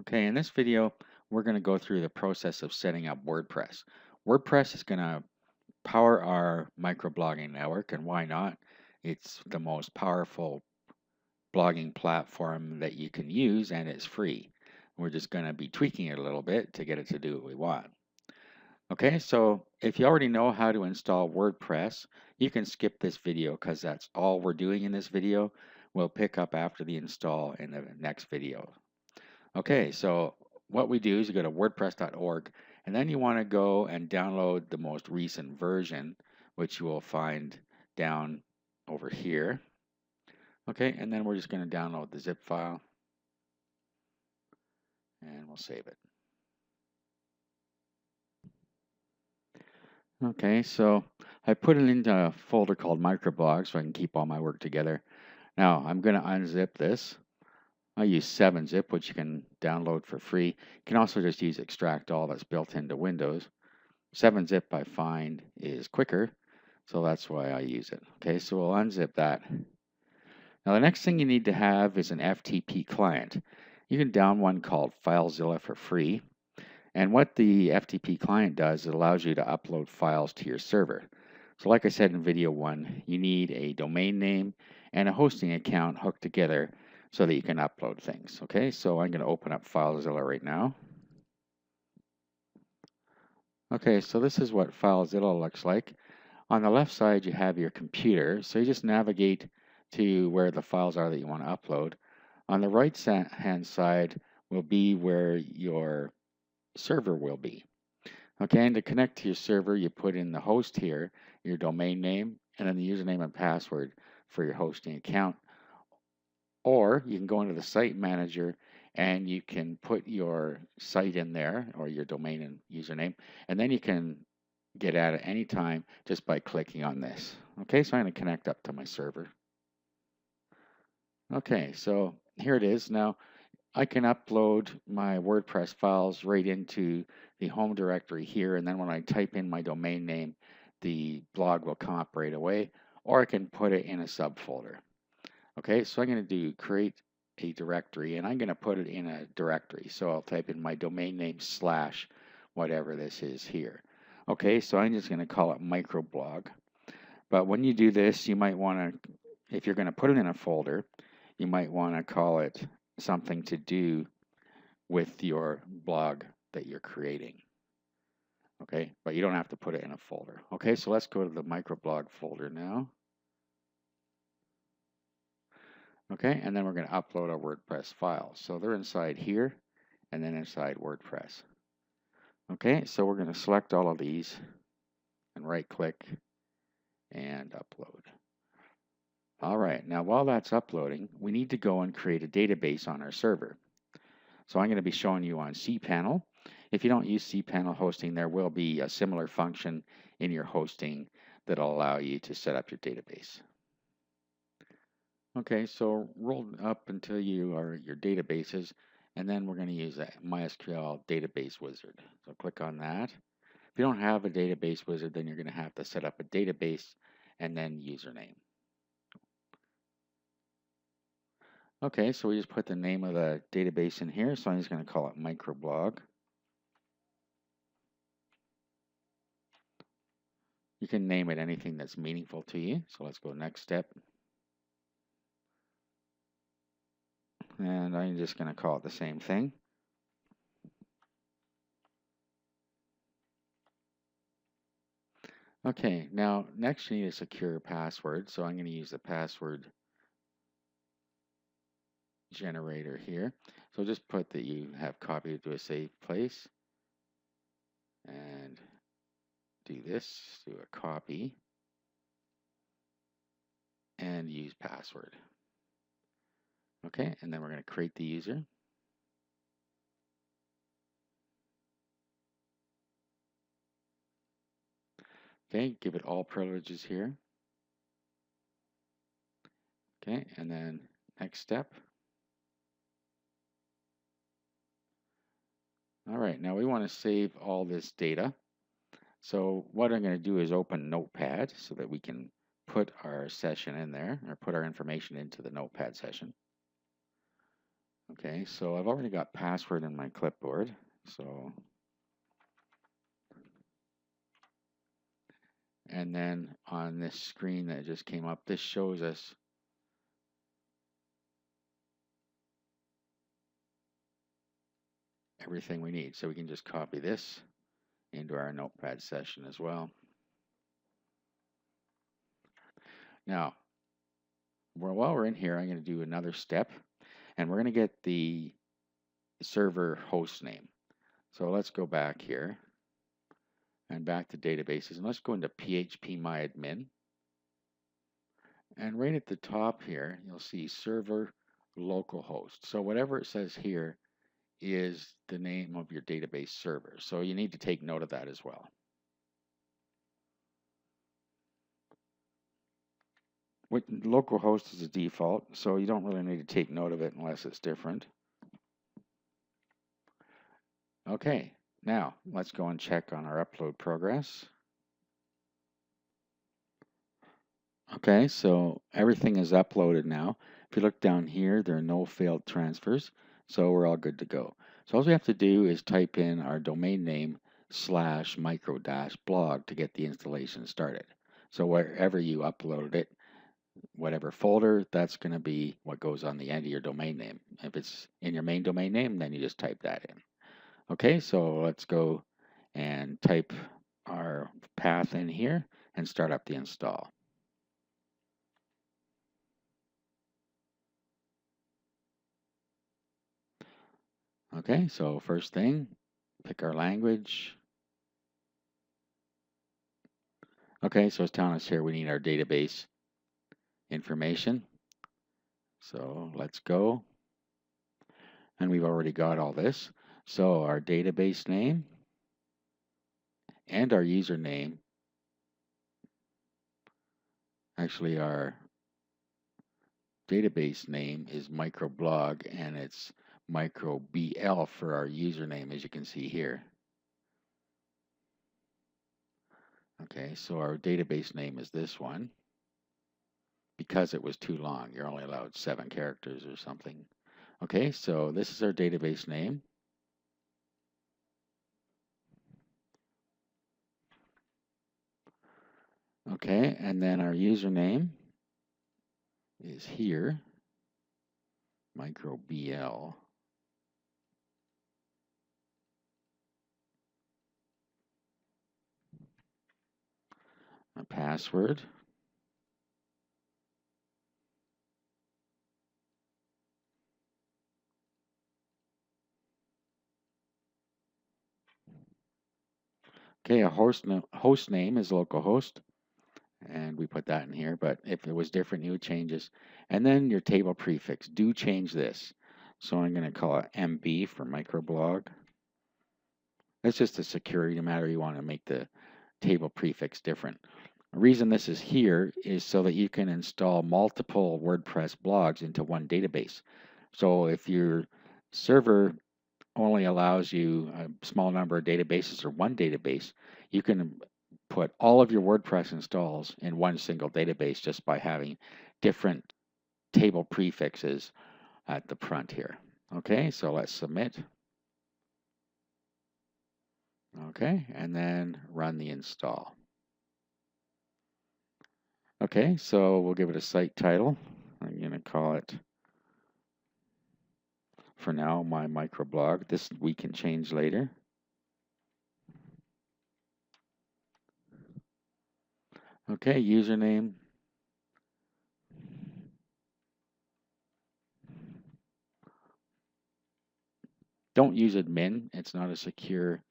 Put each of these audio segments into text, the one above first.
Okay, in this video, we're going to go through the process of setting up WordPress. WordPress is going to power our microblogging network, and why not? It's the most powerful blogging platform that you can use, and it's free. We're just going to be tweaking it a little bit to get it to do what we want. Okay, so if you already know how to install WordPress, you can skip this video because that's all we're doing in this video. We'll pick up after the install in the next video. Okay, so what we do is you go to wordpress.org and then you want to go and download the most recent version, which you will find down over here. Okay, and then we're just going to download the zip file and we'll save it. Okay, so I put it into a folder called microblog so I can keep all my work together. Now I'm going to unzip this. I use 7-zip, which you can download for free. You can also just use extract all that's built into Windows. 7-zip I find is quicker, so that's why I use it. Okay, so we'll unzip that. Now the next thing you need to have is an FTP client. You can download one called FileZilla for free. And what the FTP client does, it allows you to upload files to your server. So like I said in video 1, you need a domain name and a hosting account hooked together so that you can upload things. Okay, so I'm going to open up FileZilla right now. Okay, so this is what FileZilla looks like. On the left side, you have your computer, so you just navigate to where the files are that you want to upload. On the right hand side will be where your server will be. Okay, and to connect to your server, you put in the host here, your domain name, and then the username and password for your hosting account. Or you can go into the site manager and you can put your site in there or your domain and username, and then you can get at it anytime just by clicking on this. Okay, so I'm going to connect up to my server. Okay, so here it is. Now I can upload my WordPress files right into the home directory here, and then when I type in my domain name, the blog will come up right away, or I can put it in a subfolder. Okay, so I'm going to do create a directory, and I'm going to put it in a directory. So I'll type in my domain name / whatever this is here. Okay, so I'm just going to call it microblog. But when you do this, you might want to, if you're going to put it in a folder, you might want to call it something to do with your blog that you're creating. Okay, but you don't have to put it in a folder. Okay, so let's go to the microblog folder now. Okay, and then we're going to upload our WordPress files. So they're inside here and then inside WordPress. Okay, so we're going to select all of these and right click and upload. All right, now while that's uploading, we need to go and create a database on our server. So I'm going to be showing you on cPanel. If you don't use cPanel hosting, there will be a similar function in your hosting that'll allow you to set up your database. Okay, so roll up until you are your databases, and then we're going to use a MySQL database wizard. So click on that. If you don't have a database wizard, then you're going to have to set up a database and then username. Okay, so we just put the name of the database in here, so I'm just going to call it microblog. You can name it anything that's meaningful to you. So let's go next step. And I'm just going to call it the same thing. Okay, now next you need a secure password. So I'm going to use the password generator here. So just put that you have copied to a safe place. And do this, do a copy. And use password. Okay, and then we're going to create the user. Okay, give it all privileges here. Okay, and then next step. All right, now we want to save all this data. So what I'm going to do is open Notepad so that we can put our session in there, or put our information into the Notepad session. Okay, so I've already got password in my clipboard. So, and then on this screen that just came up, this shows us everything we need. So we can just copy this into our notepad session as well. Now, while we're in here, I'm going to do another step, and we're going to get the server host name. So let's go back here and back to databases, and let's go into phpMyAdmin. And right at the top here, you'll see server localhost. So whatever it says here is the name of your database server. So you need to take note of that as well. Localhost is a default, so you don't really need to take note of it unless it's different. Okay, now let's go and check on our upload progress. Okay, so everything is uploaded now. If you look down here, there are no failed transfers, so we're all good to go. So all we have to do is type in our domain name /micro-blog to get the installation started. So wherever you uploaded it, whatever folder, that's going to be what goes on the end of your domain name. If it's in your main domain name, then you just type that in. Okay, so let's go and type our path in here and start up the install. Okay, so first thing, pick our language. Okay, so it's telling us here we need our database information. So let's go. And we've already got all this. So our database name and our username, actually our database name is microblog and it's microbl for our username, as you can see here. Okay, so our database name is this one. Because it was too long, you're only allowed 7 characters or something. Okay, so this is our database name. Okay, and then our username is here, microbl. A password. Okay, a host name is localhost, and we put that in here, but if it was different, you would change this. And then your table prefix, do change this. So I'm going to call it MB for microblog. That's just a security matter. You want to make the table prefix different. The reason this is here is so that you can install multiple WordPress blogs into one database. So if your server only allows you a small number of databases or one database, you can put all of your WordPress installs in one single database just by having different table prefixes at the front here. Okay, so let's submit. Okay, and then run the install. Okay, so we'll give it a site title. I'm going to call it, for now, my microblog. This we can change later. Okay, username. Don't use admin. It's not a secure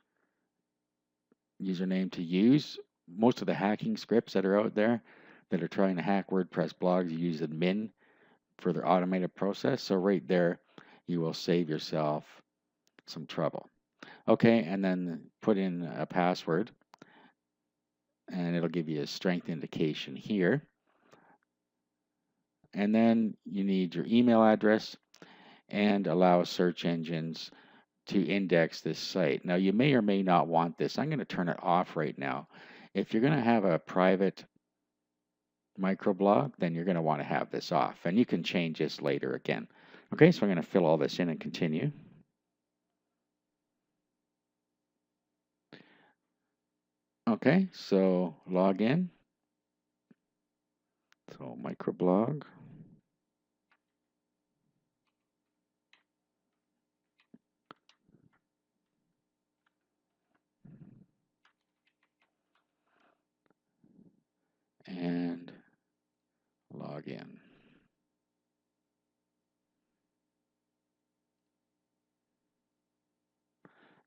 username to use. Most of the hacking scripts that are out there that are trying to hack WordPress blogs use admin for their automated process. So right there, you will save yourself some trouble. Okay, and then put in a password, and it'll give you a strength indication here. And then you need your email address and allow search engines to index this site. Now, you may or may not want this. I'm going to turn it off right now. If you're going to have a private microblog, then you're going to want to have this off. And you can change this later again. Okay, so I'm going to fill all this in and continue. Okay, so log in. So microblog. And log in.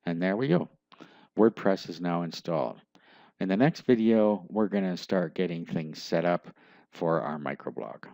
And there we go. WordPress is now installed. In the next video, we're going to start getting things set up for our microblog.